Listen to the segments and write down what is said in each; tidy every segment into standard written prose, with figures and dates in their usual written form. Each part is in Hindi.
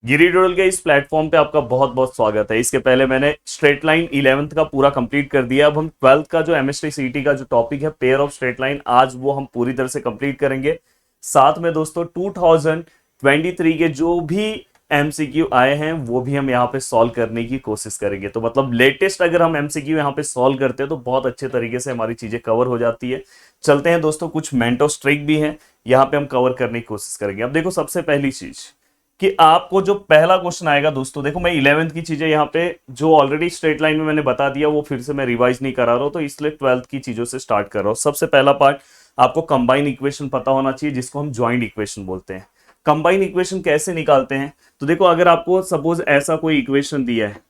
गिरी डोडल के इस प्लेटफॉर्म पे आपका बहुत बहुत स्वागत है। इसके पहले मैंने स्ट्रेट लाइन 11th का पूरा कंप्लीट कर दिया। अब हम 12th का जो एमएसटी सीटी का जो टॉपिक है पेयर ऑफ स्ट्रेट लाइन, आज वो हम पूरी तरह से कंप्लीट करेंगे। साथ में दोस्तों 2023 के जो भी एमसीक्यू आए हैं वो भी हम यहाँ पे सॉल्व करने की कोशिश करेंगे। तो मतलब लेटेस्ट अगर हम एमसीक्यू यहाँ पे सॉल्व करते हैं तो बहुत अच्छे तरीके से हमारी चीजें कवर हो जाती है। चलते हैं दोस्तों, कुछ मेंटोस ट्रिक भी हैं यहाँ पे हम कवर करने की कोशिश करेंगे। अब देखो, सबसे पहली चीज कि आपको जो पहला क्वेश्चन आएगा दोस्तों, देखो मैं 11th की चीजें यहाँ पे जो ऑलरेडी स्ट्रेट लाइन में मैंने बता दिया वो फिर से मैं रिवाइज नहीं करा रहा हूँ, तो इसलिए 12th की चीजों से स्टार्ट कर रहा हूँ। सबसे पहला पार्ट, आपको कंबाइन इक्वेशन पता होना चाहिए जिसको हम ज्वाइंट इक्वेशन बोलते हैं। कंबाइन इक्वेशन कैसे निकालते हैं, तो देखो अगर आपको सपोज ऐसा कोई इक्वेशन दिया है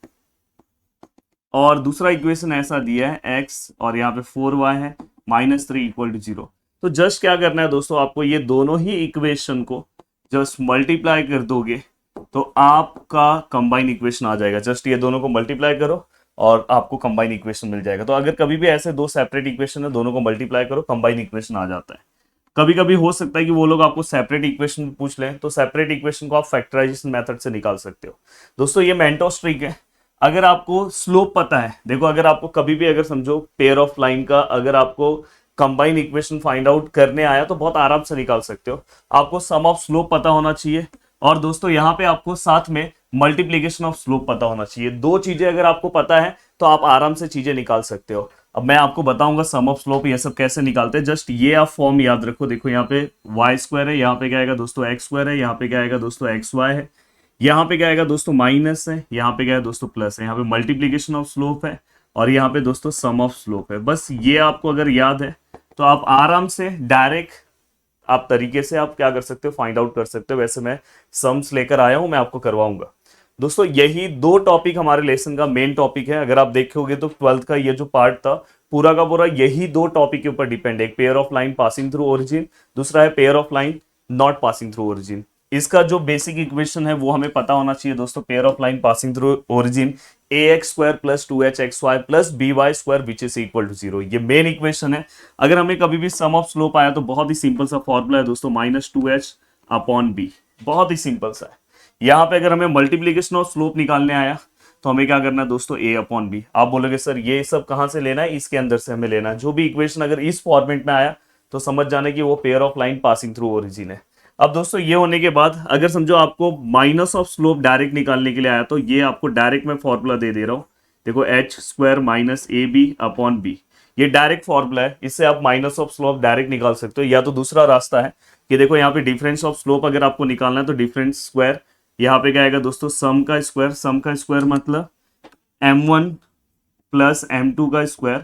और दूसरा इक्वेशन ऐसा दिया है x और यहाँ पे 4y है -3 = 0, तो जस्ट क्या करना है दोस्तों, आपको ये दोनों ही इक्वेशन को जस्ट मल्टीप्लाई कर दोगे तो आपका कंबाइन इक्वेशन आ जाएगा। जस्ट ये दोनों को मल्टीप्लाई करो और आपको कंबाइन इक्वेशन मिल जाएगा। तो अगर कभी भी ऐसे दो सेपरेट इक्वेशन है, दोनों को मल्टीप्लाई करो, कंबाइन इक्वेशन आ जाता है। कभी कभी हो सकता है कि वो लोग आपको सेपरेट इक्वेशन पूछ लें, तो सेपरेट इक्वेशन को आप फैक्टराइजेशन मेथड से निकाल सकते हो। दोस्तों ये मेंटोस ट्रिक है। अगर आपको स्लोप पता है, देखो अगर आपको कभी भी अगर समझो पेयर ऑफ लाइन का अगर आपको कंबाइन इक्वेशन फाइंड आउट करने आया तो बहुत आराम से निकाल सकते हो। आपको सम ऑफ स्लोप पता होना चाहिए और दोस्तों यहाँ पे आपको साथ में मल्टीप्लीकेशन ऑफ स्लोप पता होना चाहिए। दो चीजें अगर आपको पता है तो आप आराम से चीजें निकाल सकते हो। अब मैं आपको बताऊंगा सम ऑफ स्लोप ये सब कैसे निकालते हैं। जस्ट ये आप फॉर्म याद रखो। देखो यहाँ पे y² है, यहाँ पे क्या आएगा दोस्तों x² है, यहाँ पे क्या आएगा दोस्तों xy है, यहाँ पे क्या आएगा दोस्तों माइनस है, यहाँ पे क्या है दोस्तों प्लस है। यहाँ पे मल्टीप्लीकेशन ऑफ स्लोप है और यहाँ पे दोस्तों सम ऑफ स्लोप है। बस ये आपको अगर याद है तो आप आराम से डायरेक्ट आप तरीके से आप क्या कर सकते हो, फाइंड आउट कर सकते हो। वैसे मैं सम्स लेकर आया हूं, मैं आपको करवाऊंगा। दोस्तों यही दो टॉपिक हमारे लेसन का मेन टॉपिक है। अगर आप देखोगे तो 12th का ये जो पार्ट था पूरा का पूरा यही दो टॉपिक के ऊपर डिपेंड है। एक pair of line passing through origin, दूसरा है pair of line not passing through origin. इसका जो बेसिक इक्वेशन है वो हमें पता होना चाहिए दोस्तों। Pair of line passing through origin ax² + 2hxy + by² which is equal to 0, ये मेन इक्वेशन है। अगर हमें कभी भी सम ऑफ स्लोप आया तो बहुत ही सिंपल सा फॉर्मूला है दोस्तों, -2h/b। बहुत ही सिंपल सा है। यहाँ पे अगर हमें मल्टीप्लीकेशन ऑफ स्लोप निकालने आया तो हमें क्या करना है दोस्तों, a/b। आप बोलोगे सर ये सब कहाँ से लेना है, इसके अंदर से हमें लेना है। जो भी इक्वेशन अगर इस फॉर्मेट में आया तो समझ जाना कि वो pair of line passing through origin है। अब दोस्तों ये होने के बाद अगर समझो आपको माइनस ऑफ स्लोप डायरेक्ट निकालने के लिए आया तो ये आपको डायरेक्ट मैं फॉर्मूला दे रहा हूं। देखो h² - ab/b, ये डायरेक्ट फॉर्मूला है। इससे आप माइनस ऑफ स्लोप डायरेक्ट निकाल सकते हो। या तो दूसरा रास्ता है कि देखो यहाँ पे डिफरेंस ऑफ स्लोप अगर आपको निकालना है तो डिफरेंस स्क्वायर, यहाँ पे क्या आएगा दोस्तों सम का स्क्वायर। सम का स्क्वायर मतलब m1 + m2 का स्क्वायर,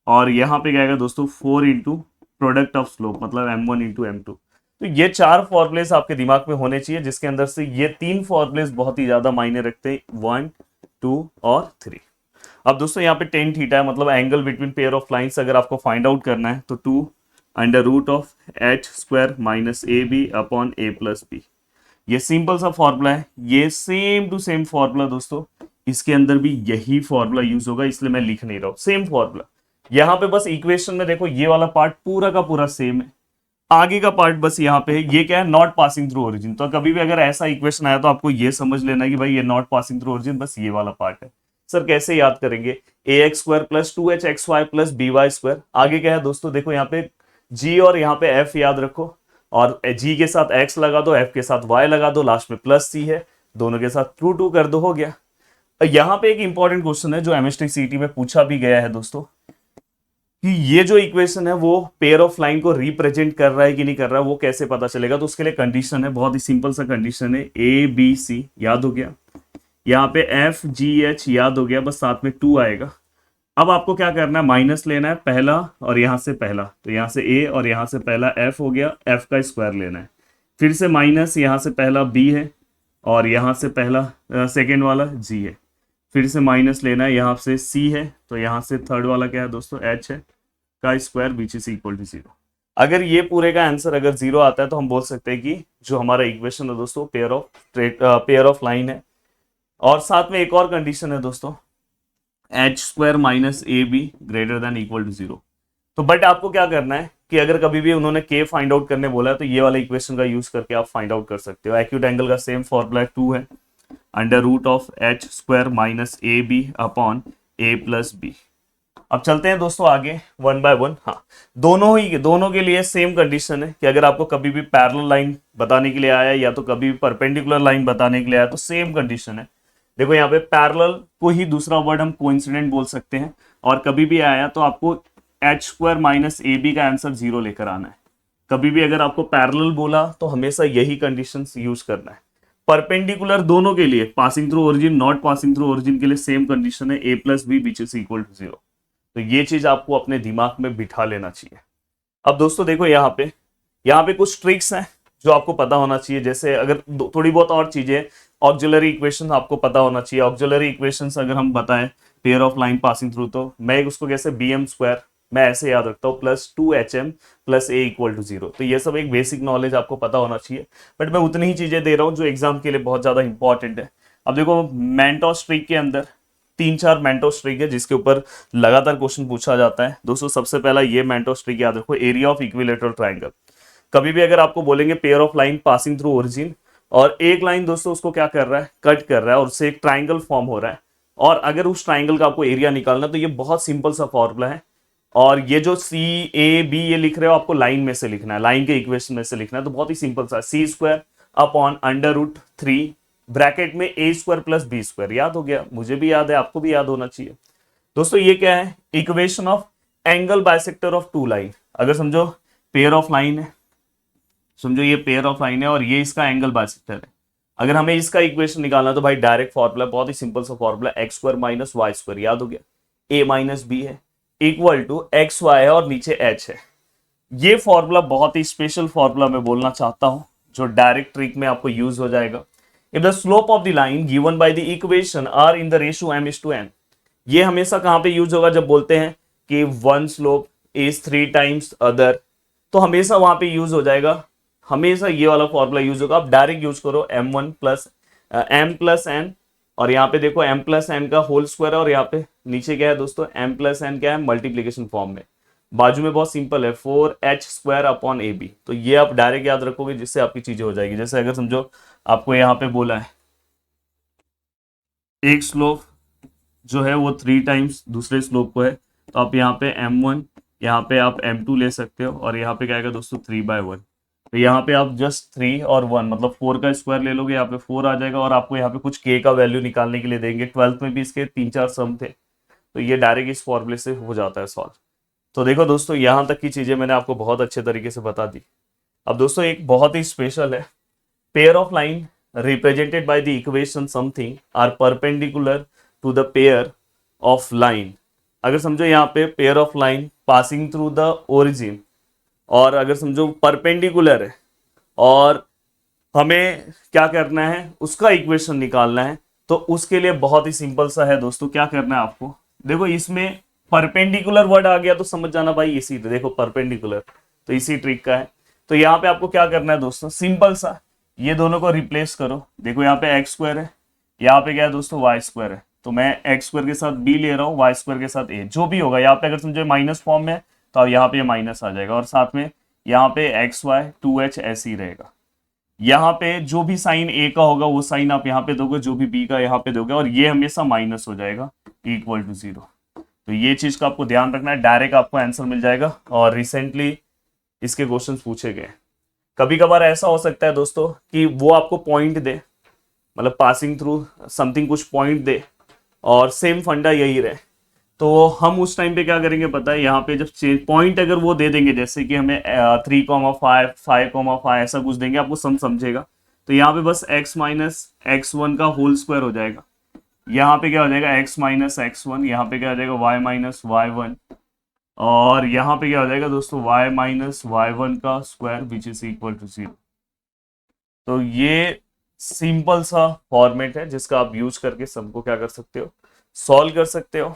और यहाँ पे क्या आएगा दोस्तों 4 इंटू प्रोडक्ट ऑफ स्लोप मतलब m1 × m2। तो ये चार फॉर्मुलेस आपके दिमाग में होने चाहिए, जिसके अंदर से ये तीन फॉर्मुलेस बहुत ही ज्यादा मायने रखते हैं, 1, 2 और 3। अब दोस्तों यहाँ पे tan थीटा है, मतलब angle between pair of lines अगर आपको फाइंड आउट करना है तो 2√h² - ab/a+b। ये सिंपल सा फॉर्मूला है। ये सेम टू सेम फॉर्मूला दोस्तों इसके अंदर भी यही फॉर्मूला यूज होगा, इसलिए मैं लिख नहीं रहा हूं, सेम फॉर्मूला। यहाँ पे बस इक्वेशन में देखो ये वाला पार्ट पूरा का पूरा सेम है, आगे का पार्ट बस यहाँ पे है। ये क्या है, नॉट पासिंग थ्रू ओरिजिन। तो कभी भी अगर ऐसा इक्वेशन आया तो आपको ये समझ लेना है कि भाई ये नॉट पासिंग थ्रू ओरिजिन, बस ये वाला पार्ट है। सर कैसे याद करेंगे, ax² + 2hxy + by²। आगे क्या है दोस्तों, देखो यहाँ पे g और यहाँ पे f याद रखो, और g के साथ x लगा दो, f के साथ y लगा दो, लास्ट में +c है, दोनों के साथ √2 कर दो, हो गया। यहाँ पे एक इंपॉर्टेंट क्वेश्चन है जो एमएसटी सीटी में पूछा भी गया है दोस्तों, कि ये जो इक्वेशन है वो पेयर ऑफ लाइन को रिप्रेजेंट कर रहा है कि नहीं कर रहा है, वो कैसे पता चलेगा। तो उसके लिए कंडीशन है, बहुत ही सिंपल सा कंडीशन है, ABC याद हो गया, यहाँ पे FGH याद हो गया, बस साथ में 2 आएगा। अब आपको क्या करना है, माइनस लेना है पहला और यहाँ से पहला, तो यहाँ से A और यहाँ से पहला F हो गया, F का स्क्वायर लेना है। फिर से माइनस, यहाँ से पहला B है और यहाँ से पहला सेकेंड वाला G है। फिर से माइनस लेना है, यहाँ से C है, तो यहाँ से थर्ड वाला क्या है दोस्तों H है, का square which is equal to 0। अगर ये पूरे का आंसर अगर 0 आता है तो हम बोल सकते हैं कि जो हमारा इक्वेशन है दोस्तों पेयर ऑफ लाइन है। और साथ में एक और कंडीशन है दोस्तों, h² - ab > 0। तो बट आपको क्या करना है कि अगर कभी भी उन्होंने k फाइंड आउट करने बोला है तो ये वाला इक्वेशन का यूज करके आप फाइंड आउट कर सकते हो। एक्यूट एंगल का सेम फॉर्मूला 2 है, under root of H square minus A B upon A plus B. अब चलते हैं दोस्तों आगे वन बाय वन। हाँ, दोनों के लिए सेम कंडीशन है कि अगर आपको कभी भी पैरेलल लाइन बताने के लिए आया या तो कभी भी परपेंडिकुलर लाइन बताने के लिए आया तो सेम कंडीशन है। देखो यहाँ पे पैरेलल को ही दूसरा वर्ड हम कोइंसिडेंट बोल सकते हैं, और कभी भी आया तो आपको H square minus A B का आंसर 0 लेकर आना है। कभी भी अगर आपको पैरेलल बोला तो हमेशा यही कंडीशन यूज करना है। परपेंडिकुलर दोनों के लिए, passing through origin, not passing through origin के लिए सेम कंडीशन है, A plus B which is equal to 0। तो ये चीज आपको अपने दिमाग में बिठा लेना चाहिए। अब दोस्तों देखो यहाँ पे कुछ ट्रिक्स हैं जो आपको पता होना चाहिए। जैसे अगर थोड़ी बहुत और चीजें, ऑक्सिलरी इक्वेशन आपको पता होना चाहिए। ऑक्सिलरी इक्वेशंस अगर हम बताएं pair of line passing through, तो मैं उसको कैसे बी एम स्क्वायर मैं ऐसे याद रखता हूँ plus 2HM plus A equal to 0। तो ये सब एक बेसिक नॉलेज आपको पता होना चाहिए, बट मैं उतनी ही चीजें दे रहा हूँ जो एग्जाम के लिए बहुत ज्यादा इंपॉर्टेंट है। अब देखो मेंटोस ट्रिक के अंदर 3-4 मेंटोस ट्रिक है जिसके ऊपर लगातार क्वेश्चन पूछा जाता है। दोस्तों सबसे पहला ये मेंटोस ट्रिक याद रखो, एरिया ऑफ इक्विलेटरल ट्राइंगल। कभी भी अगर आपको बोलेंगे pair of line passing through origin, और एक लाइन दोस्तों उसको क्या कर रहा है, कट कर रहा है, और उससे एक ट्राइंगल फॉर्म हो रहा है, और अगर उस ट्राइंगल का आपको एरिया निकालना, तो ये बहुत सिंपल सा फॉर्मूला है। और ये जो सी ए बी ये लिख रहे हो आपको लाइन में से लिखना है, लाइन के इक्वेशन में से लिखना है। तो बहुत ही सिंपल सा, C square upon under root 3 bracket में A square plus B square. याद हो गया, मुझे भी याद है, आपको भी याद होना चाहिए। दोस्तों ये क्या है, equation of angle bisector of two line. अगर समझो पेयर ऑफ लाइन है, समझो ये पेयर ऑफ लाइन है और ये इसका एंगल बाइसेक्टर है। अगर हमें इसका इक्वेशन निकालना तो भाई डायरेक्ट फॉर्मूला, बहुत ही सिंपल सा formula, X square minus Y square. याद हो गया, ए माइनस बी है इक्वल टू एक्स वाई है और नीचे एच है। ये फॉर्मूला बहुत ही स्पेशल फॉर्मूला मैं बोलना चाहता हूं, जो डायरेक्ट ट्रिक में आपको यूज हो जाएगा। If the slope of the line given by the equation are in the ratio m:n, ये हमेशा कहां पे यूज होगा, जब बोलते हैं कि one slope is 3 times other, तो हमेशा वहां पे यूज हो जाएगा, हमेशा ये वाला फॉर्मूला यूज होगा। आप डायरेक्ट यूज करो m1 plus m plus n, और यहाँ पे देखो m प्लस n का होल स्क्वायर है, और यहाँ पे नीचे क्या है दोस्तों, m प्लस n क्या है, मल्टीप्लीकेशन फॉर्म में। बाजू में बहुत सिंपल है, 4h square upon A B. तो ये आप डायरेक्ट याद रखोगे, जिससे आपकी चीजें हो जाएगी। जैसे अगर समझो आपको यहाँ पे बोला है एक स्लोप जो है वो 3 टाइम्स दूसरे स्लोप को है, तो आप यहाँ पे m1, यहाँ पे आप m2 ले सकते हो, और यहाँ पे क्या आएगा दोस्तों 3/1। तो यहाँ पे आप जस्ट 3 और 1 मतलब 4 का स्क्वायर ले लोगे, यहाँ पे 4 आ जाएगा, और आपको यहाँ पे कुछ k का वैल्यू निकालने के लिए देंगे। 12th में भी इसके 3-4 सम थे, तो ये डायरेक्ट इस फॉर्मूले से हो जाता है सॉल्व। तो देखो दोस्तों यहाँ तक की चीजें मैंने आपको बहुत अच्छे तरीके से बता दी। अब दोस्तों एक बहुत ही स्पेशल है, pair of line represented by the equation something are perpendicular to the pair of line. अगर समझो यहाँ पे pair of line passing through the origin, और अगर समझो परपेंडिकुलर है, और हमें क्या करना है, उसका इक्वेशन निकालना है, तो उसके लिए बहुत ही सिंपल सा है दोस्तों। क्या करना है आपको, देखो इसमें परपेंडिकुलर वर्ड आ गया तो समझ जाना भाई, इसी देखो परपेंडिकुलर, तो इसी ट्रिक का है। तो यहाँ पे आपको क्या करना है दोस्तों, सिंपल सा, ये दोनों को रिप्लेस करो। देखो यहाँ पे एक्स स्क्वायर है, यहाँ पे क्या है दोस्तों वाई स्क्वायर है, तो मैं एक्स स्क्वायर के साथ बी ले रहा हूँ, वाई स्क्वायर के साथ ए, जो भी होगा। यहाँ पे अगर समझो माइनस फॉर्म में है तो अब यहाँ पे माइनस आ जाएगा, और साथ में यहाँ पे एक्स वाई 2h ऐसे ही रहेगा। यहाँ पे जो भी साइन ए का होगा वो साइन आप यहाँ पे दोगे, जो भी बी का यहाँ पे दोगे, और ये हमेशा माइनस हो जाएगा इक्वल टू 0। तो ये चीज का आपको ध्यान रखना है, डायरेक्ट आपको आंसर मिल जाएगा। और रिसेंटली इसके क्वेश्चंस पूछे गए। कभी कभार ऐसा हो सकता है दोस्तों कि वो आपको पॉइंट दे, मतलब पासिंग थ्रू समथिंग कुछ पॉइंट दे, और सेम फंडा यही रहे, तो हम उस टाइम पे क्या करेंगे पता है, यहाँ पे जब पॉइंट अगर वो दे देंगे, जैसे कि हमें 3,5 5,5 ऐसा कुछ देंगे, आपको समझेगा। तो यहाँ पे बस x माइनस x1 का होल स्क्वायर हो जाएगा, यहाँ पे क्या हो जाएगा x माइनस x1, यहाँ पे क्या हो जाएगा y माइनस y1, और यहाँ पे क्या हो जाएगा दोस्तों y माइनस y1 का square which is equal to 0। तो ये सिंपल सा फॉर्मेट है जिसका आप यूज करके सबको क्या कर सकते हो, सॉल्व कर सकते हो।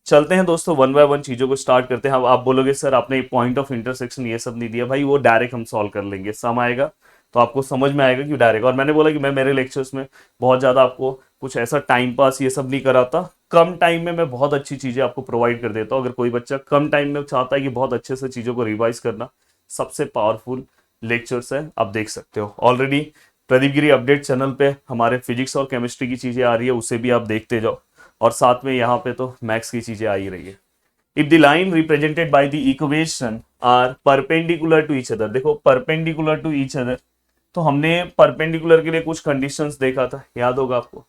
चलते हैं दोस्तों वन बाय वन चीजों को स्टार्ट करते हैं। अब आप बोलोगे सर आपने पॉइंट ऑफ इंटरसेक्शन ये सब नहीं दिया, भाई वो डायरेक्ट हम सॉल्व कर लेंगे, सम आएगा तो आपको समझ में आएगा कि डायरेक्ट। और मैंने बोला कि मैं मेरे लेक्चर्स में बहुत ज्यादा आपको कुछ ऐसा टाइम पास ये सब नहीं कराता, कम टाइम में मैं बहुत अच्छी चीजें आपको प्रोवाइड कर देता हूँ। अगर कोई बच्चा कम टाइम में चाहता है कि बहुत अच्छे से चीजों को रिवाइज करना, सबसे पावरफुल लेक्चर्स है, आप देख सकते हो। ऑलरेडी प्रदीप गिरी अपडेट चैनल पे हमारे फिजिक्स और केमिस्ट्री की चीजें आ रही है, उसे भी आप देखते जाओ, और साथ में यहाँ पे तो मैथ्स की चीजें आ ही रही है। If the line represented by the equation are perpendicular to each other, देखो परपेंडिकुलर टू ईच अदर, तो हमने परपेंडिकुलर के लिए कुछ कंडीशंस देखा था, याद होगा आपको।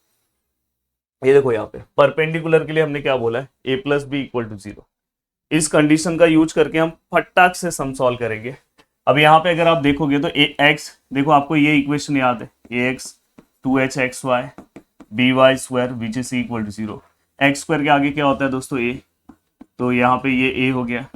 ये देखो यहाँ पे परपेंडिकुलर के लिए हमने क्या बोला है, A plus B equal to 0। इस कंडीशन का यूज करके हम फटाक से सम सॉल्व करेंगे। अब यहाँ पे अगर आप देखोगे तो ए एक्स, देखो आपको ये इक्वेशन याद है, A x 2h(xy) by² which is equal to 0। X square के आगे क्या होता है दोस्तों, ए, तो यहाँ पे ये ए हो गया,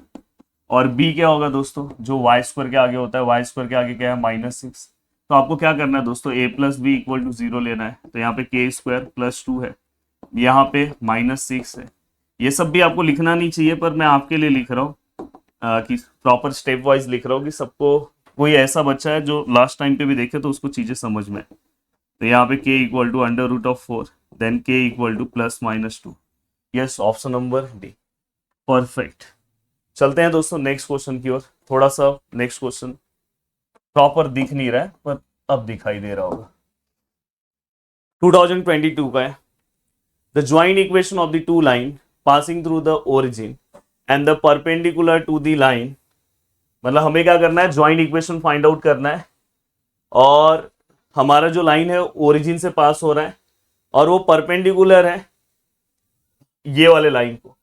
और बी क्या होगा दोस्तों, जो वाई स्क्वायर के आगे होता है, वाई स्क्वायर के आगे क्या है, -6। तो आपको क्या करना है दोस्तों, ए प्लस बी इक्वल टू 0 लेना है, तो यहाँ पे k² + 2 है, यहाँ पे -6 है। ये सब भी आपको लिखना नहीं चाहिए, पर मैं आपके लिए लिख रहा हूँ कि प्रॉपर स्टेप वाइज लिख रहा हूँ कि सबको, कोई ऐसा बच्चा है जो लास्ट टाइम पे भी देखे तो उसको चीजें समझ में। तो यहाँ पे k = √4, then k = +-2। Yes, option number D, perfect. चलते हैं दोस्तों नेक्स्ट क्वेश्चन की ओर। थोड़ा सा नेक्स्ट क्वेश्चन प्रॉपर दिख नहीं रहा है, पर अब दिखाई दे रहा होगा। 2022 का है। The joint equation of the two line passing through the origin and the perpendicular to the line, मतलब हमें क्या करना है, ज्वाइंट इक्वेशन फाइंड आउट करना है, और हमारा जो लाइन है ओरिजिन से पास हो रहा है और वो परपेंडिकुलर है ये वाले लाइन को,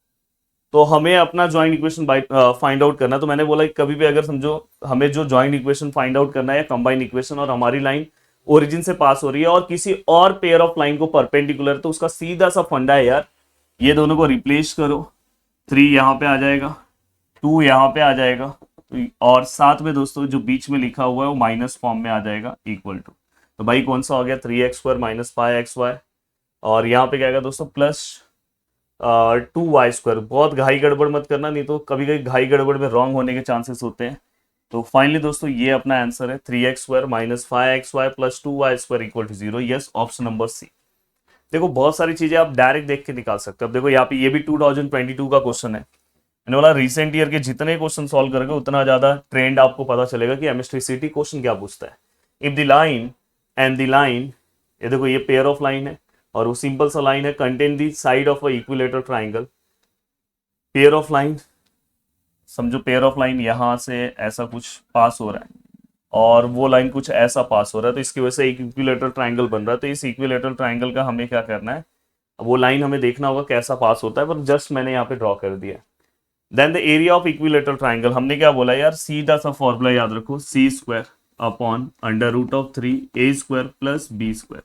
तो हमें अपना ज्वाइंट इक्वेशन फाइंड आउट करना है। तो मैंने बोला कि कभी भी अगर समझो हमें जो ज्वाइंट इक्वेशन फाइंड आउट करना है या कंबाइन इक्वेशन, और हमारी लाइन ओरिजिन से पास हो रही है और किसी और पेयर ऑफ लाइन को परपेंडिकुलर, तो उसका सीधा सा फंडा है यार, ये दोनों को रिप्लेस करो, 3 यहाँ पे आ जाएगा, 2 यहाँ पे आ जाएगा, और साथ में दोस्तों जो बीच में लिखा हुआ है वो माइनस फॉर्म में आ जाएगा, इक्वल टू। तो भाई कौन सा हो गया, 3x² - 5xy, और यहाँ पे क्या आएगा दोस्तों, +2y²। बहुत घाई गड़बड़ मत करना, नहीं तो कभी कभी घाई गड़बड़ में रॉन्ग होने के चांसेस होते हैं। तो फाइनली दोस्तों ये अपना आंसर है, 3x² - 5xy + 2y² = 0। Yes, option number C. देखो बहुत सारी चीजें आप डायरेक्ट देख के निकाल सकते हो। अब देखो यहाँ पे ये भी 2022 का क्वेश्चन है, मैंने बोला रिसेंट ईयर के जितने क्वेश्चन सॉल्व करोगे उतना ज्यादा ट्रेंड आपको पता चलेगा कि MSTCT क्वेश्चन क्या पूछता है। If the line and the line, ये देखो ये पेयर ऑफ लाइन है और वो सिंपल सा लाइन है, contain the side of a equilateral triangle. Pair of line, समझो पेयर ऑफ लाइन यहां से ऐसा कुछ पास हो रहा है और वो लाइन कुछ ऐसा पास हो रहा है, तो इसकी वजह से एक इक्विलेटरल ट्राइंगल बन रहा है। तो इस इक्विलेटरल ट्राइंगल का हमें क्या करना है, वो लाइन हमें देखना होगा कैसा पास होता है, पर जस्ट मैंने यहाँ पे ड्रॉ कर दिया। Then the area of equilateral triangle, हमने क्या बोला यार, सीधा सा फॉर्मूला याद रखो, c² अपॉन √3a² + b²।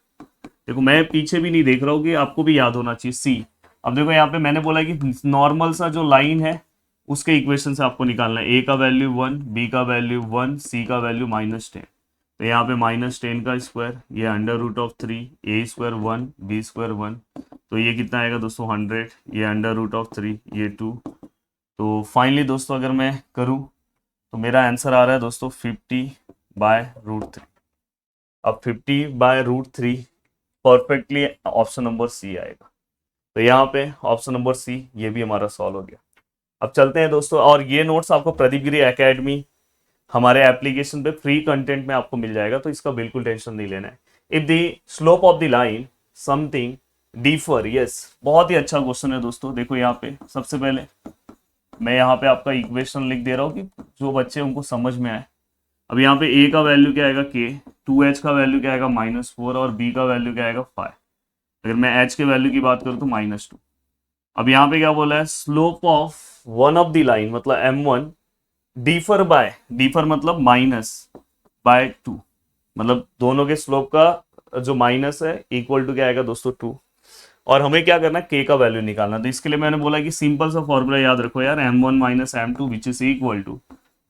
देखो मैं पीछे भी नहीं देख रहा हूँ कि आपको भी याद होना चाहिए c। अब देखो यहाँ पे मैंने बोला कि नॉर्मल सा जो लाइन है उसके इक्वेशन से आपको निकालना है, a का वैल्यू 1, b का वैल्यू 1, c का वैल्यू -10। तो यहाँ पे -10 का स्क्वायर, ये √3, a² 1, b² 1, तो ये कितना आएगा दोस्तों 100, ये √3, ये 2। तो फाइनली दोस्तों अगर मैं करूँ तो मेरा आंसर आ रहा है दोस्तों 50/√3। अब 50/√3 परफेक्टली ऑप्शन नंबर सी आएगा। तो यहाँ पे ऑप्शन नंबर सी ये भी हमारा सॉल्व हो गया। अब चलते हैं दोस्तों, और ये नोट्स आपको प्रदीप गिरी एकेडमी हमारे एप्लीकेशन पे फ्री कंटेंट में आपको मिल जाएगा, तो इसका बिल्कुल टेंशन नहीं लेना है। If the slope of the line something differ, yes, बहुत ही अच्छा क्वेश्चन है दोस्तों। देखो यहाँ पे सबसे पहले मैं यहाँ पे आपका इक्वेशन लिख दे रहा हूँ कि जो बच्चे उनको समझ में आए। अब यहाँ पे a का वैल्यू क्या आएगा k, 2h का वैल्यू क्या आएगा -4, और b का वैल्यू क्या आएगा 5। अगर मैं h के वैल्यू की बात करूँ तो -2। अब यहाँ पे क्या बोला है, slope of one of the line मतलब m1 डिफर मतलब -/2, मतलब दोनों के स्लोप का जो माइनस है इक्वल टू क्या आएगा दोस्तों 2। और हमें क्या करना है, k का वैल्यू निकालना। तो इसके लिए मैंने बोला कि सिंपल सा फॉर्मूला याद रखो यार, m1 - m2 which is equal to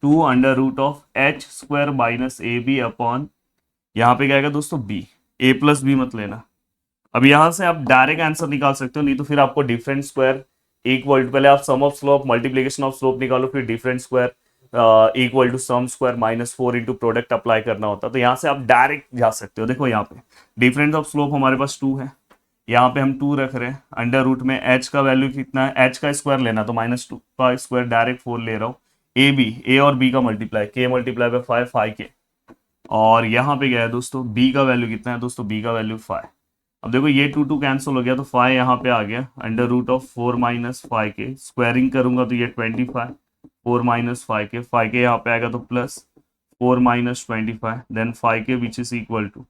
2 √h² - ab upon, यहाँ पे क्या आएगा दोस्तों b, a + b मत लेना। अब यहाँ से आप डायरेक्ट आंसर निकाल सकते हो, नहीं तो फिर आपको डिफरेंट स्क्वायर इक्वल टू, पहले आप sum of slope multiplication of slope निकालो, फिर different square equal to sum square -4 into product apply करना होता है। तो यहाँ से आप डायरेक्ट जा सकते हो। देखो यहाँ पे डिफरेंस ऑफ स्लोप हमारे पास 2 है, यहाँ पे हम 2 रख रहे हैं, अंडर रूट में h का वैल्यू कितना है, h का स्क्वायर लेना, तो -2 का स्क्वायर डायरेक्ट 4 ले रहा हूँ। a b, a और b का मल्टीप्लाई, k × 5 5k, और यहाँ पे क्या है दोस्तों, b का वैल्यू कितना है दोस्तों, b का वैल्यू 5। अब देखो ये 2 कैंसिल हो गया तो 5 यहाँ पे आ गया, अंडर रूट ऑफ 4 माइनस 5 के स्क्वायरिंग करूंगा तो ये 25, 4 माइनस 5 के यहाँ पे आएगा तो plus 4 minus 25, then 5 K which is equal to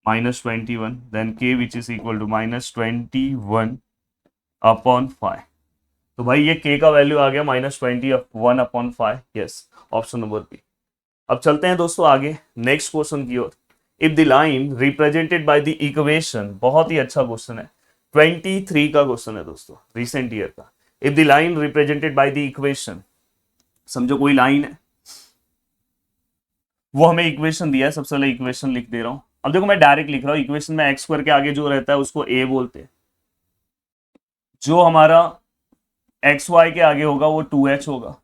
-21, then K which is equal to -21 upon 5। तो भाई ये k का वैल्यू आ गया -21 upon 5। Yes, option number B. अब चलते हैं दोस्तों आगे नेक्स्ट क्वेश्चन की ओर। If the line represented by the equation, बहुत ही अच्छा क्वेश्चन है, 23 का क्वेश्चन है दोस्तों, रिसेंट ईयर का। If the line represented by the equation, समझो कोई लाइन है, वो हमें इक्वेशन दिया है, सबसे पहले इक्वेशन लिख दे रहा हूं। अब देखो मैं डायरेक्ट लिख रहा हूं, इक्वेशन में एक्स स्क्वायर के आगे जो रहता है उसको ए बोलते हैं, जो हमारा एक्स वाई के आगे होगा वो 2h होगा,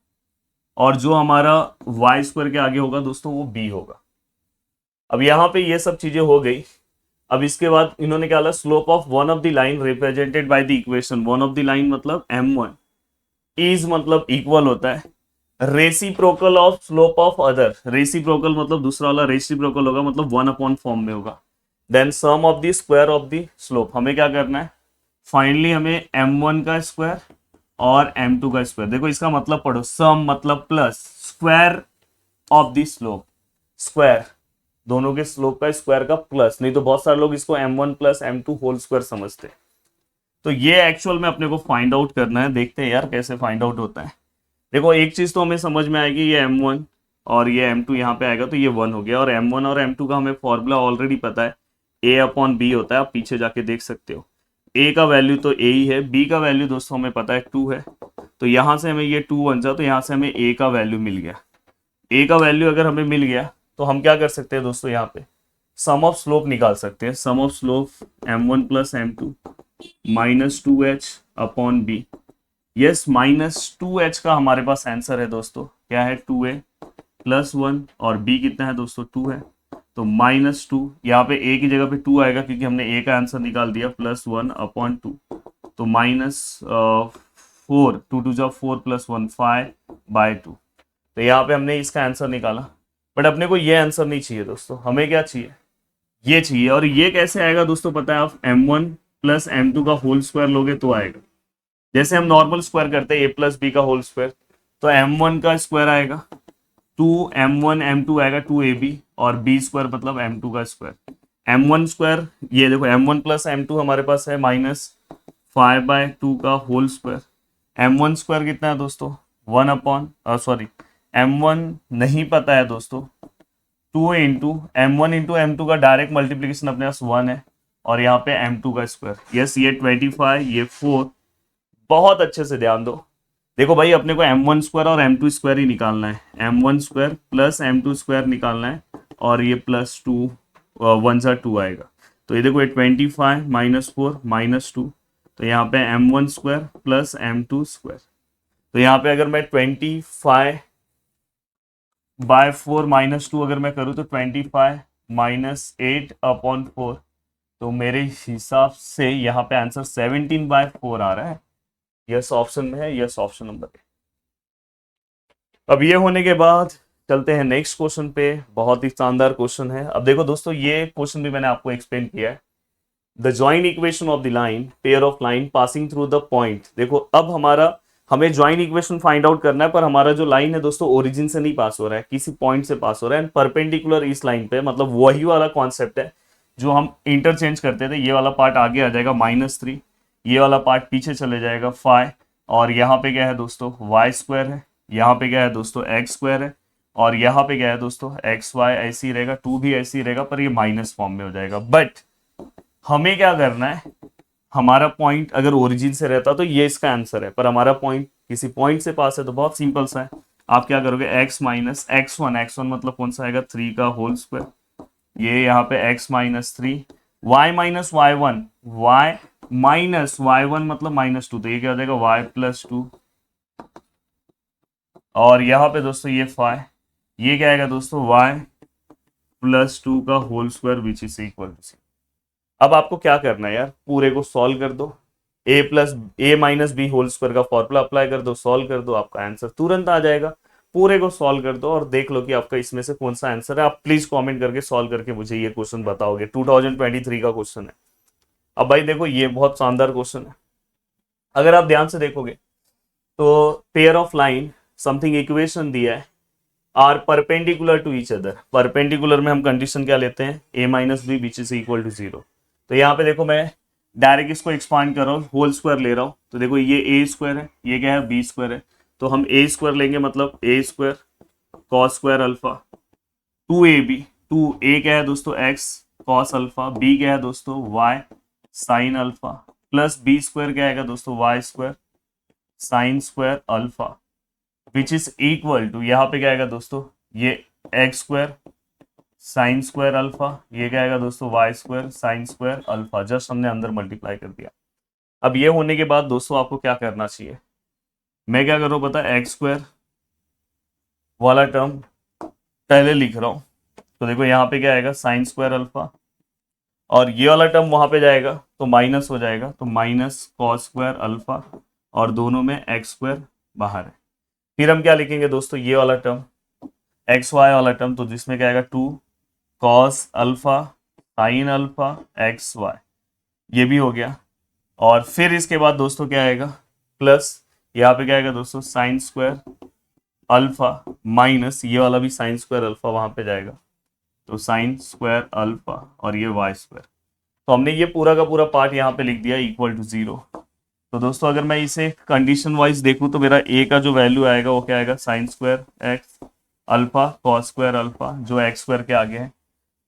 और जो हमारा वाई स्क्वायर के आगे होगा दोस्तों वो b होगा। अब यहाँ पे ये सब चीजें हो गई। अब इसके बाद इन्होंने क्या बोला, slope of one of the line represented by the equation, one of the line मतलब m1 इज मतलब इक्वल होता है reciprocal of slope of other, reciprocal मतलब दूसरा वाला रेसिप्रोकल होगा, मतलब 1 अपॉन फॉर्म में होगा। Then sum of the square of the slope, हमें क्या करना है, फाइनली हमें m1 का स्क्वायर और m2 का स्क्वायर, देखो इसका मतलब पढ़ो, सम मतलब plus square of the slope, square दोनों के स्लोप का स्क्वायर का प्लस, नहीं तो बहुत सारे लोग इसको m1 plus m2 whole square समझते हैं। तो ये एक्चुअल में अपने को फाइंड आउट करना है, देखते हैं यार कैसे फाइंड आउट होता है। देखो एक चीज तो हमें समझ में आएगी, ये m1 और ये m2 यहाँ पे आएगा तो ये 1 हो गया, और m1 और m2 का हमें फॉर्मूला ऑलरेडी पता है, a अपॉन b होता है, आप पीछे जाके देख सकते हो। a का वैल्यू तो a ही है, b का वैल्यू दोस्तों हमें पता है 2 है, तो यहाँ से हमें ये 2 बन जाए, तो यहाँ से हमें a का वैल्यू मिल गया। a का वैल्यू अगर हमें मिल गया तो हम क्या कर सकते हैं दोस्तों, यहाँ पे सम ऑफ स्लोप निकाल सकते हैं। Sum of slope m1 plus m2 -2h upon b। Yes, -2h का हमारे पास आंसर है दोस्तों, क्या है 2a प्लस 1, और b कितना है दोस्तों 2 है, तो -2, यहाँ पे a की जगह पे 2 आएगा क्योंकि हमने a का आंसर निकाल दिया, +1 अपॉन 2, तो -4, 2 2 जा 4 प्लस 1 5/2। तो यहाँ पे हमने इसका आंसर निकाला, बट अपने को ये आंसर नहीं चाहिए दोस्तों, हमें क्या चाहिए, ये चाहिए। और ये कैसे आएगा दोस्तों, पता है, आप m1 प्लस m2 का होल स्क्वायर लोगे तो आएगा। जैसे हम नॉर्मल स्क्वायर करते हैं a प्लस बी का होल स्क्वायर, तो m1 का स्क्वायर आएगा 2m1 m2 आएगा 2ab, और b स्क्वायर मतलब m2 का स्क्वायर। m1 स्क्वायर, ये देखो m1 प्लस m2 हमारे पास है -5/2 का होल स्क्वायर। m1 स्क्वायर कितना है दोस्तों, 1 अपॉन सॉरी m1 नहीं पता है दोस्तों, 2 इंटू m1 इंटू m2 का डायरेक्ट मल्टीप्लीकेशन अपने पास 1 है, और यहाँ पे m2 का स्क्वायर। यस, ये 25, ये 4। बहुत अच्छे से ध्यान दो, देखो भाई अपने को m1 स्क्वायर और m2 स्क्वायर ही निकालना है, m1 square plus m2 square निकालना है, और ये +2 1 सा 2 आएगा, तो ये देखो ये 25 -4 -2, तो यहाँ पे m1 square plus m2 square. तो यहाँ पे अगर मैं 25/4 -2 अगर मैं करूँ तो 25 -8 अपॉन 4, तो मेरे हिसाब से यहाँ पे आंसर 17/4 आ रहा है। यस ऑप्शन में है, यस ऑप्शन नंबर है। अब ये होने के बाद चलते हैं नेक्स्ट क्वेश्चन पे, बहुत ही शानदार क्वेश्चन है। अब देखो दोस्तों, ये क्वेश्चन भी मैंने आपको एक्सप्लेन किया है, the joint equation of the line, pair of line passing through the point. देखो अब हमें ज्वाइंट इक्वेशन फाइंड आउट करना है, पर हमारा जो लाइन है दोस्तों ओरिजिन से नहीं पास हो रहा है, किसी पॉइंट से पास हो रहा है, एंड परपेंडिकुलर इस लाइन पे, मतलब वही वाला कॉन्सेप्ट है जो हम इंटरचेंज करते थे। ये वाला पार्ट आगे आ जाएगा -3, ये वाला पार्ट पीछे चले जाएगा 5, और यहाँ पे क्या है दोस्तों वाई स्क्वायर है, यहाँ पे क्या है दोस्तों एक्स स्क्वायर है, और यहाँ पे क्या है दोस्तों एक्स वाई ऐसे ही रहेगा, 2 भी ऐसे ही रहेगा, पर ये माइनस फॉर्म में हो जाएगा। बट हमें क्या करना है, हमारा पॉइंट अगर ओरिजिन से रहता तो ये इसका आंसर है, पर हमारा पॉइंट किसी पॉइंट से पास है, तो बहुत सिंपल सा है। आप क्या करोगे, x माइनस x1 मतलब कौन सा आएगा 3 का होल स्क्वायर, ये यहाँ पे x minus 3, y minus y1, y minus y1 मतलब -2, तो ये क्या हो जाएगा y प्लस 2, और यहाँ पे दोस्तों ये 5, ये क्या आएगा दोस्तों y प्लस 2 का whole square which is equal to c। अब आपको क्या करना है यार, पूरे को सॉल्व कर दो, a minus B whole square का फॉर्मूला अप्लाई कर दो, सॉल्व कर दो, आपका आंसर तुरंत आ जाएगा। पूरे को सॉल्व कर दो और देख लो कि आपका इसमें से कौन सा आंसर है। आप प्लीज कमेंट करके सॉल्व करके मुझे ये क्वेश्चन बताओगे, 2023 का क्वेश्चन है। अब भाई देखो ये बहुत शानदार क्वेश्चन है, अगर आप ध्यान से देखोगे तो pair of line something equation दिया है, are perpendicular to each other. Perpendicular में हम कंडीशन क्या लेते हैं, A minus B which is equal to 0। तो यहाँ पे देखो मैं डायरेक्ट इसको एक्सपांड कर रहा हूँ, होल स्क्वायर ले रहा हूँ, तो देखो ये ए स्क्वायर है, ये क्या है बी स्क्वायर है, तो हम ए स्क्वायर लेंगे, मतलब A square cos square alpha two A B. Two A क्या है दोस्तों एक्स कॉस अल्फा, बी क्या है दोस्तों Y sine alpha, plus B square क्या आएगा दोस्तों Y square sine square alpha which is equal to, यहाँ पे क्या आएगा दोस्तों ये X square sine square alpha, ये क्या आएगा दोस्तों Y square sine square alpha. Just हमने अंदर मल्टीप्लाई कर दिया। अब ये होने के बाद दोस्तों आपको क्या करना चाहिए, मैं क्या कर रहा हूँ पता है, एक्स स्क्वायर वाला टर्म पहले लिख रहा हूँ, तो देखो यहाँ पे क्या आएगा साइन स्क्वायर अल्फा, और ये वाला टर्म वहां पे जाएगा तो माइनस हो जाएगा, तो माइनस कॉस स्क्वायर अल्फा, और दोनों में एक्स स्क्वायर बाहर है। फिर हम क्या लिखेंगे दोस्तों, ये वाला टर्म एक्स वाई वाला टर्म, तो जिसमें क्या आएगा two cos alpha sine alpha X Y, ये भी हो गया। और फिर इसके बाद दोस्तों क्या आएगा प्लस, यहाँ पे क्या आएगा दोस्तों साइन स्क्वायर अल्फा माइनस ये वाला भी साइन स्क्वायर अल्फा वहां पे जाएगा, तो साइन स्क्वायर अल्फा और ये वाई स्क्वायर। तो हमने ये पूरा का पूरा पार्ट यहाँ पे लिख दिया इक्वल टू 0। तो दोस्तों अगर मैं इसे कंडीशन वाइज देखूं तो मेरा ए का जो वैल्यू आएगा वो क्या आएगा sine square x alpha cos square alpha, जो एक्स स्क्वायर के आगे है।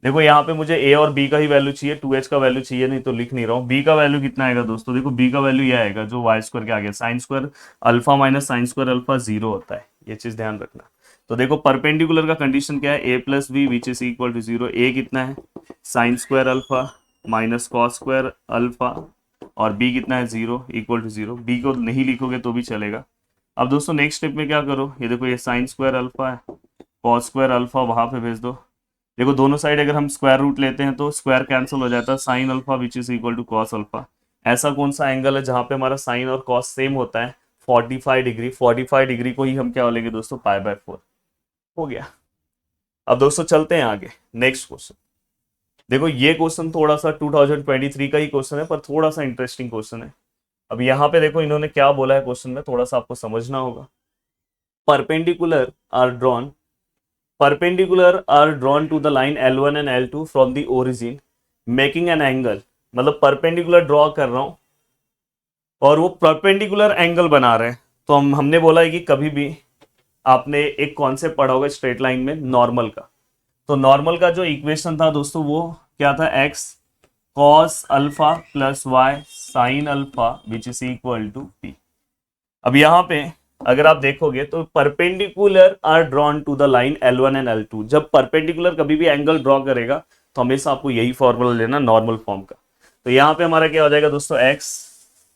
देखो यहाँ पे मुझे ए और बी का ही वैल्यू चाहिए, 2h का वैल्यू चाहिए नहीं, तो लिख नहीं रहा हूँ। बी का वैल्यू कितना आएगा दोस्तों, देखो बी का वैल्यू ये आएगा जो वाई स्क्वायर के आगे, sign square alpha minus sign square alpha 0 होता है, ये चीज ध्यान रखना। तो देखो परपेंडिकुलर का कंडीशन क्या है, A plus B which is equal to 0। A कितना है sine square alpha minus cos square alpha, और बी कितना है 0 इक्वल टू 0। बी को नहीं लिखोगे तो भी चलेगा। अब दोस्तों नेक्स्ट स्टेप में क्या करो, ये देखो ये साइन स्क्वायर अल्फा है, कॉस स्क्वायर अल्फा वहां पे भेज दो। देखो दोनों साइड अगर हम स्क्वायर रूट लेते हैं तो स्क्वायर कैंसिल हो जाता है, sine alpha which is equal to cos alpha. ऐसा कौन सा एंगल है जहां पे हमारा साइन और कॉस सेम होता है, 45 डिग्री। 45 डिग्री को ही हम क्या लेंगे दोस्तों पाई बाय 4 हो गया। अब दोस्तों चलते हैं आगे नेक्स्ट क्वेश्चन। देखो ये क्वेश्चन थोड़ा सा 2023 का ही क्वेश्चन है, पर थोड़ा सा इंटरेस्टिंग क्वेश्चन है। अब यहाँ पे देखो इन्होंने क्या बोला है क्वेश्चन में, थोड़ा सा आपको समझना होगा। Perpendicular are drawn to the line L1 and L2 from the origin making an angle. मतलब परपेंडिकुलर ड्रॉ कर रहा हूं और वो परपेंडिकुलर एंगल बना रहे हैं। तो हमने बोला है कि कभी भी आपने एक कॉन्सेप्ट पढ़ा होगा स्ट्रेट लाइन में नॉर्मल का। तो नॉर्मल का जो इक्वेशन था दोस्तों वो क्या था, X cos alpha plus Y sine alpha which is equal to P. अब यहाँ पे अगर आप देखोगे तो perpendicular are drawn to the line L1 and L2। जब परपेंडिकुलर कभी भी एंगल ड्रॉ करेगा तो हमेशा आपको यही फॉर्मूला लेना नॉर्मल फॉर्म का। तो यहाँ पे हमारा क्या हो जाएगा दोस्तों एक्स,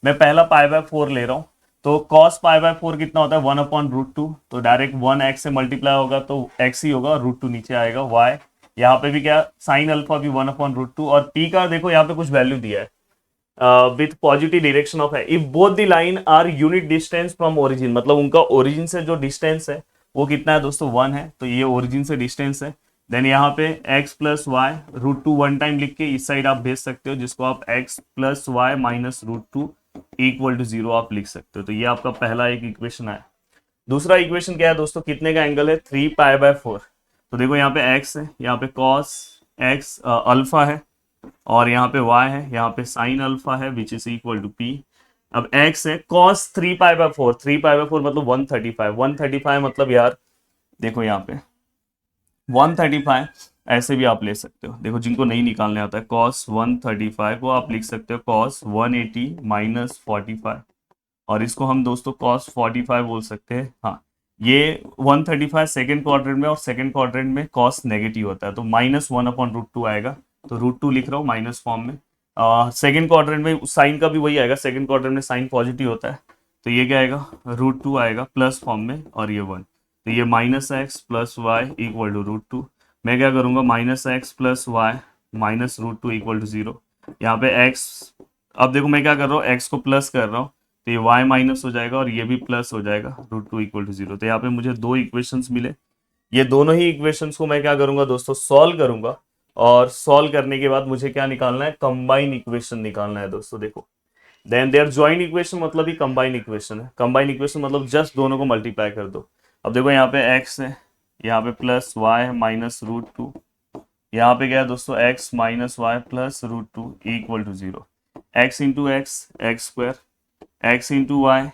मैं पहला पाई बाय 4 ले रहा हूँ, तो कॉस पाई बाय 4 कितना होता है 1/√2, तो डायरेक्ट 1 एक्स से मल्टीप्लाई होगा तो एक्स ही होगा, √2 नीचे आएगा वाई। यहाँ पे भी क्या साइन अल्फा भी 1/√2, और पी का देखो यहाँ पे कुछ वैल्यू दिया है विथ पॉजिटिव डायरेक्शन ऑफ है if both the line are unit distance from origin. मतलब उनका ओरिजिन से जो डिस्टेंस है वो कितना है दोस्तों 1 है, तो ये ओरिजिन से डिस्टेंस है। देन यहाँ पे x प्लस वाई √2 वन टाइम लिख के इस साइड आप भेज सकते हो, जिसको आप x प्लस वाई माइनस √2 इक्वल टू 0 आप लिख सकते हो। तो ये आपका पहला एक इक्वेशन है। दूसरा इक्वेशन क्या है दोस्तों, कितने का एंगल है 3 पाई बाय 4। तो देखो यहाँ पे x है, यहाँ पे cos x अल्फा है, और यहाँ पे y है, यहाँ पे साइन अल्फा है which is equal to p। अब x है cos 3 pi by 4, 3 pi by 4 मतलब 135, 135 मतलब यार देखो यहाँ पे 135 ऐसे भी आप ले सकते हो। देखो जिनको नहीं निकालने आता है cos 135 को आप लिख सकते हो cos 180 माइनस 45, और इसको हम दोस्तों cos 45 बोल सकते हैं। हाँ ये 135 सेकेंड क्वाड्रेंट में, और सेकेंड क्वाड्रेंट में cos नेगेटिव होता है तो माइनस 1/√2 आएगा, तो √2 लिख रहा हूँ माइनस फॉर्म में। सेकेंड क्वाड्रेंट में साइन का भी वही आएगा, सेकेंड क्वाड्रेंट में साइन पॉजिटिव होता है, तो ये क्या आएगा √2 आएगा प्लस फॉर्म में, और ये 1, तो ये minus X plus Y equal to √2। मैं क्या करूँगा minus X plus Y minus √2 equal to 0। यहाँ पे एक्स, अब देखो मैं क्या कर रहा हूँ एक्स को प्लस कर रहा हूँ, तो ये y माइनस हो जाएगा और ये भी प्लस हो जाएगा, √2 इक्वल टू 0। तो यहाँ पे मुझे दो इक्वेशंस मिले। ये दोनों ही इक्वेशंस को मैं क्या करूंगा दोस्तों, सॉल्व करूंगा। और सॉल्व करने के बाद मुझे क्या निकालना है, कंबाइन इक्वेशन निकालना है दोस्तों। देखो, देन देयर ज्वाइंट इक्वेशन मतलब ही कंबाइन इक्वेशन है। कंबाइन इक्वेशन मतलब जस्ट दोनों को मल्टीप्लाई कर दो। अब देखो यहाँ पे x है, यहाँ पे प्लस वाई है माइनस √2, यहाँ पे क्या है दोस्तों, x minus Y plus √2 equal to 0। x into X X square, x into Y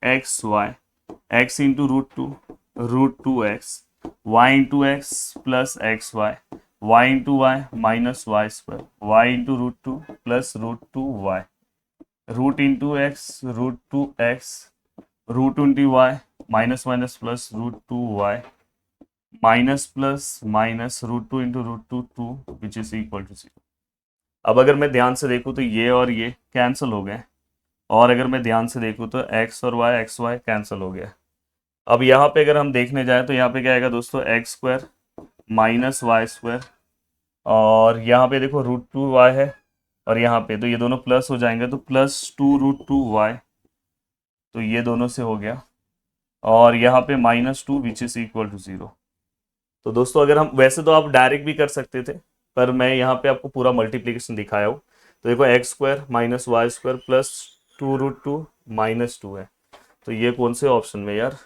X Y, x into √2 x, y into X plus X Y, y into Y minus Y square, y into √2 plus √2y, root into X √2x, root into Y minus minus plus √2y, minus plus minus √2 into √2 which is equal to 0। अब अगर मैं ध्यान से देखूँ तो ये और ये कैंसिल हो गए, और अगर मैं ध्यान से देखूँ तो x और y एक्स वाई कैंसिल हो गया। अब यहाँ पे अगर हम देखने जाए तो यहाँ पे क्या आएगा दोस्तों, X square minus Y square, और यहाँ पे देखो √2y है, और यहाँ पे तो ये दोनों प्लस हो जाएंगे, तो +2 √2y, तो ये दोनों से हो गया, और यहाँ पे -2 विच इज इक्वल टू 0। तो दोस्तों अगर हम, वैसे तो आप डायरेक्ट भी कर सकते थे, पर मैं यहाँ पे आपको पूरा मल्टीप्लीकेशन दिखाया हूँ। तो देखो X square minus Y square plus 2 √2 -2 है, तो ये कौन से ऑप्शन में यार,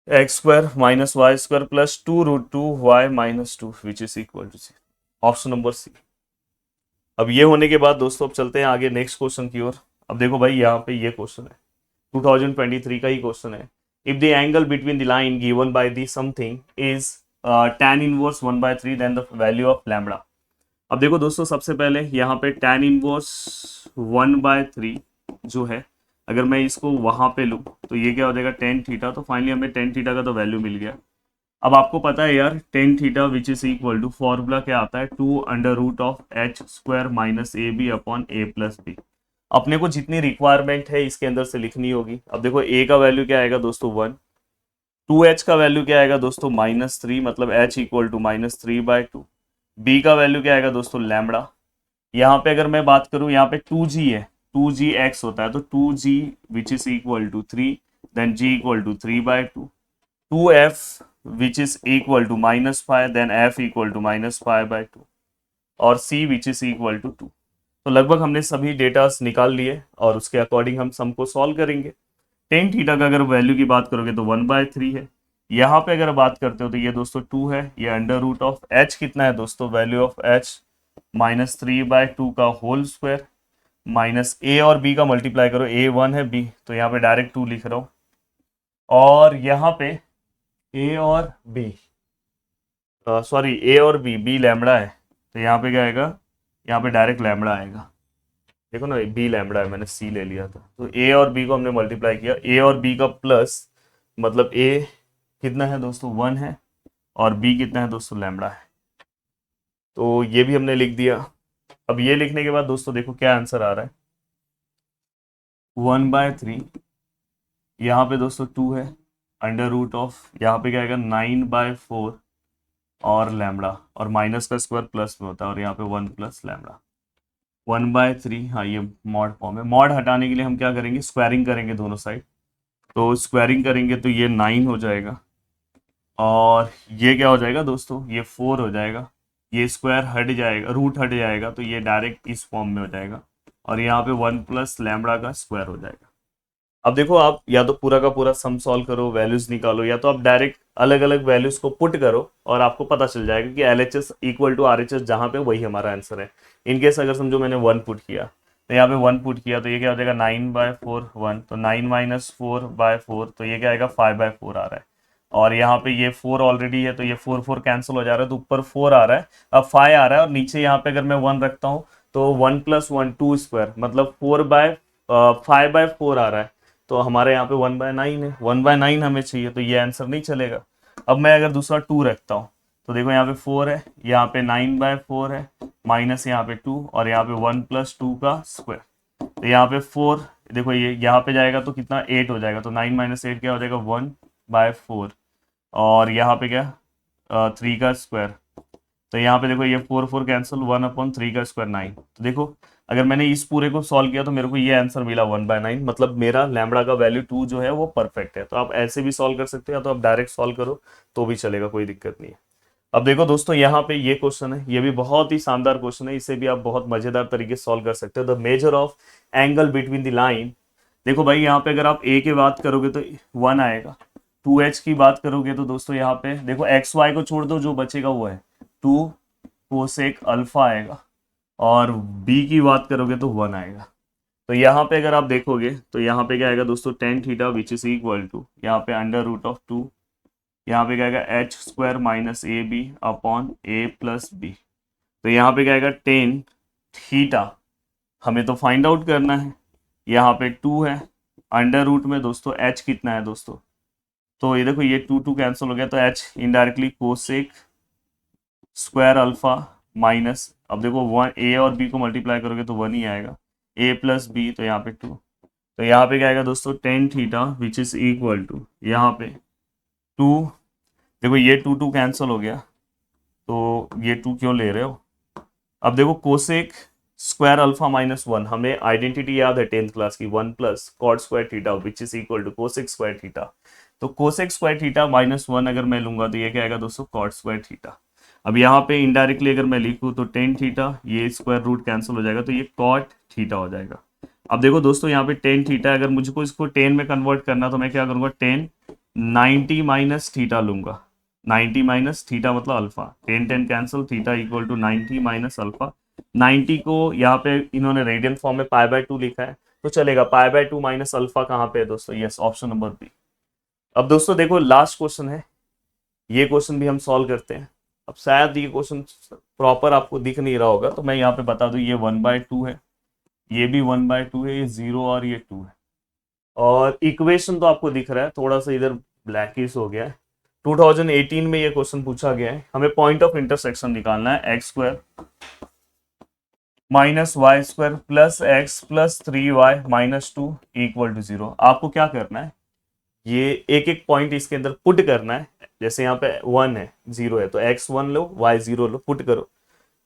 X square minus Y square plus 2 √2y -2 which is equal to 0, option number C. अब ये होने के बाद दोस्तों अब चलते हैं आगे नेक्स्ट क्वेश्चन की ओर। अब देखो भाई यहाँ पे ये क्वेश्चन है, 2023 का ही क्वेश्चन है। If the angle between the line given by the something is tan inverse 1/3 then the value of lambda. अब देखो दोस्तों सबसे पहले यहाँ पे tan इनवर्स 1/3 जो है, अगर मैं इसको वहां पे लूँ तो ये क्या हो जाएगा, tan थीटा। तो फाइनली हमें tan थीटा का तो वैल्यू मिल गया। अब आपको पता है यार tan theta which is equal to, formula क्या आता है, 2√h² minus AB upon A plus B। अपने को जितनी रिक्वायरमेंट है इसके अंदर से लिखनी होगी। अब देखो A का वैल्यू क्या आएगा दोस्तों 1, 2h का वैल्यू क्या आएगा दोस्तों -3, मतलब h इक्वल टू -3/2। B का वैल्यू क्या आएगा दोस्तों लैम्बडा। यहाँ पे अगर मैं बात करूँ, यहाँ पे 2g है, 2gx होता है, तो 2g which is equal to 3, then g equal to 3/2, 2f which is equal to -5, then f equal to -5/2, और c which is equal to 2। तो लगभग हमने सभी डेटास निकाल लिए और उसके अकॉर्डिंग हम सम को सॉल्व करेंगे। टेन थीटा का अगर वैल्यू की बात करोगे तो 1/3 है। यहाँ पे अगर बात करते हो तो ये दोस्तों 2 है, ये अंडर रूट ऑफ h कितना है दोस्तों, वैल्यू ऑफ h -3/2 का होल स्क्वायर, माइनस a और b का मल्टीप्लाई करो, a 1 है b, तो यहाँ पे डायरेक्ट 2 लिख रहा हूँ, और यहाँ पे a और b, सॉरी a और b लैम्बडा है, तो यहाँ पे क्या आएगा, यहाँ पे डायरेक्ट लैम्बडा आएगा। देखो ना बी लैम्बडा है, मैंने सी ले लिया था, तो ए और बी को हमने मल्टीप्लाई किया, ए और बी का प्लस, मतलब ए कितना है दोस्तों 1 है, और बी कितना है दोस्तों लैम्बडा है। तो ये भी हमने लिख दिया। अब ये लिखने के बाद दोस्तों देखो क्या आंसर आ रहा है, 1/3, यहाँ पे दोस्तों 2 है, अंडर रूट ऑफ यहाँ पे क्या आएगा 9/4, और लैम्बडा, और माइनस का स्क्वायर प्लस में होता है, और यहाँ पे 1 प्लस लैम्बडा 1/3। हाँ ये मॉड फॉर्म है, मॉड हटाने के लिए हम क्या करेंगे, स्क्वायरिंग करेंगे दोनों साइड। तो स्क्वायरिंग करेंगे तो ये 9 हो जाएगा, और ये क्या हो जाएगा दोस्तों, ये 4 हो जाएगा, ये स्क्वायर हट जाएगा, रूट हट जाएगा, तो ये डायरेक्ट इस फॉर्म में हो जाएगा, और यहाँ पे 1 प्लस लैम्बडा का स्क्वायर हो जाएगा। अब देखो आप या तो पूरा का पूरा सम सॉल्व करो, वैल्यूज निकालो, या तो आप डायरेक्ट अलग अलग वैल्यूज को पुट करो और आपको पता चल जाएगा कि LHS इक्वल टू RHS जहाँ पे वही हमारा आंसर है। इनकेस अगर समझो मैंने 1 पुट किया, तो यहाँ पे 1 पुट किया, तो ये क्या हो जाएगा 9/4 1, तो 9 - 4/4, तो ये क्या आएगा 5/4 आ रहा है, और यहाँ पे ये 4 ऑलरेडी है, तो ये 4 4 कैंसिल हो जा रहा है, तो ऊपर 4 आ रहा है, अब 5 आ रहा है, और नीचे यहाँ पे अगर मैं 1 रखता हूँ तो 1 + 1 2 स्क्वायर, मतलब 5/4 आ रहा है, तो हमारे यहाँ पे 1/9 है, 1/9 हमें चाहिए, तो ये आंसर नहीं चलेगा। अब मैं अगर दूसरा 2 रखता हूँ, तो देखो यहाँ पे 4 है, यहाँ पे 9/4 है, माइनस यहाँ पे 2, और यहाँ पे 1 + 2 का स्क्वायर, तो यहाँ पे 4, देखो ये यहाँ पे जाएगा तो कितना 8 हो जाएगा, तो 9 - 8 क्या हो जाएगा 1/4, और यहाँ पे क्या 3 का स्क्वायर, तो यहाँ पे देखो ये 4 4 कैंसिल, 1/3 का स्क्वायर 9, तो देखो अगर मैंने इस पूरे को सॉल्व किया तो मेरे को ये आंसर मिला 1/9, मतलब मेरा लैम्बडा का वैल्यू 2 जो है वो परफेक्ट है। तो आप ऐसे भी सॉल्व कर सकते हो या तो आप डायरेक्ट सॉल्व करो तो भी चलेगा, कोई दिक्कत नहीं है। अब देखो दोस्तों, यहाँ पे ये क्वेश्चन है, ये भी बहुत ही शानदार क्वेश्चन है, इसे भी आप बहुत मजेदार तरीके से सॉल्व कर सकते हो। The measure of angle between the line. देखो भाई, यहाँ पे अगर आप ए की बात करोगे तो 1 आएगा, 2h की बात करोगे तो दोस्तों यहाँ पे देखो एक्स वाई को छोड़ दो, जो बचेगा वो है 2 कोसेक अल्फा आएगा, और बी की बात करोगे तो 1 आएगा। तो यहाँ पे अगर आप देखोगे तो यहाँ पे क्या आएगा दोस्तों, tan theta which is equal to यहाँ पे अंडर रूट ऑफ 2, यहाँ पे क्या आएगा H square minus A B upon A plus B. तो यहाँ पे क्या आएगा टेन थीटा, हमें तो फाइंड आउट करना है। यहाँ पे 2 है, अंडर रूट में दोस्तों एच कितना है दोस्तों, तो ये देखो ये 2 2 कैंसिल हो गया, तो H indirectly cosec square alpha minus, अब देखो 1 ए और बी को मल्टीप्लाई करोगे तो 1 ही आएगा, ए प्लस बी, तो यहाँ पे 2। तो यहाँ पे क्या आएगा दोस्तों, tan theta which is equal to यहाँ पे 2, देखो ये 2 2 कैंसिल हो गया, तो ये 2 क्यों ले रहे हो। अब देखो कोसेक स्क्वायर अल्फा माइनस 1, हमें आइडेंटिटी याद है 10th क्लास की, 1 plus cot square theta which is equal to cosec square theta. तो कोसेक स्क्वायर थीटा माइनस 1 अगर मैं लूंगा तो ये क्या आएगा दोस्तों, कॉट स्क्वायर थीटा। अब यहाँ पे इनडायरेक्टली अगर मैं लिखूँ तो टेन थीटा, ये स्क्वायर रूट कैंसिल हो जाएगा, तो ये कॉट थीटा हो जाएगा। अब देखो दोस्तों, यहाँ पे टेन थीटा, अगर मुझको इसको 10 में कन्वर्ट करना तो मैं क्या करूँगा, 10 90 माइनस थीटा लूंगा, 90 माइनस थीटा मतलब alpha, 10 10 cancel, theta equal to 90 minus alpha. 90 को यहाँ पे इन्होंने रेडियन फॉर्म में π/2 लिखा है, तो चलेगा π/2 माइनस अल्फा कहाँ पे है दोस्तों, यस ऑप्शन नंबर बी। अब दोस्तों देखो लास्ट क्वेश्चन है, ये क्वेश्चन भी हम सॉल्व करते हैं। अब शायद ये क्वेश्चन प्रॉपर आपको दिख नहीं रहा होगा, तो मैं यहाँ पे बता दूं, ये 1/2 है, ये भी 1/2 है, ये 0 और ये 2 है, और इक्वेशन तो आपको दिख रहा है, थोड़ा सा इधर ब्लैकिश हो गया है। 2018 में ये क्वेश्चन पूछा गया है, हमें पॉइंट ऑफ इंटरसेक्शन निकालना है, x square minus Y square plus x plus 3y minus 2 equal to 0। आपको क्या करना है, ये एक एक पॉइंट इसके अंदर पुट करना है। जैसे यहाँ पे 1 है 0 है, तो x1 लो y0 लो, पुट करो।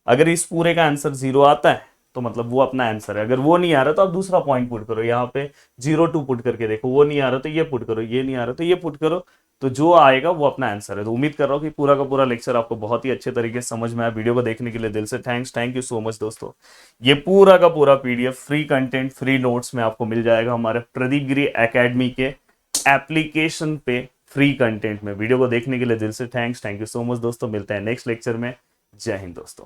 अगर इस पूरे का आंसर 0 आता है तो मतलब वो अपना आंसर है, अगर वो नहीं आ रहा तो आप दूसरा पॉइंट पुट करो, यहाँ पे 0 2 पुट करके देखो, वो नहीं आ रहा तो ये पुट करो, ये नहीं आ रहा तो ये पुट करो, तो जो आएगा वो अपना आंसर है। तो उम्मीद कर रहा हूँ कि पूरा का पूरा लेक्चर आपको बहुत ही अच्छे तरीके से समझ में आया। वीडियो को देखने के लिए दिल से thanks, thank you so much दोस्तों। ये पूरा का पूरा PDF free content free notes में आपको मिल जाएगा हमारे प्रदीप गिरी एकेडमी के एप्लीकेशन पे, फ्री कंटेंट में। वीडियो को देखने के लिए दिल से thanks, thank you so much दोस्तों। मिलते हैं नेक्स्ट लेक्चर में। जय हिंद दोस्तों।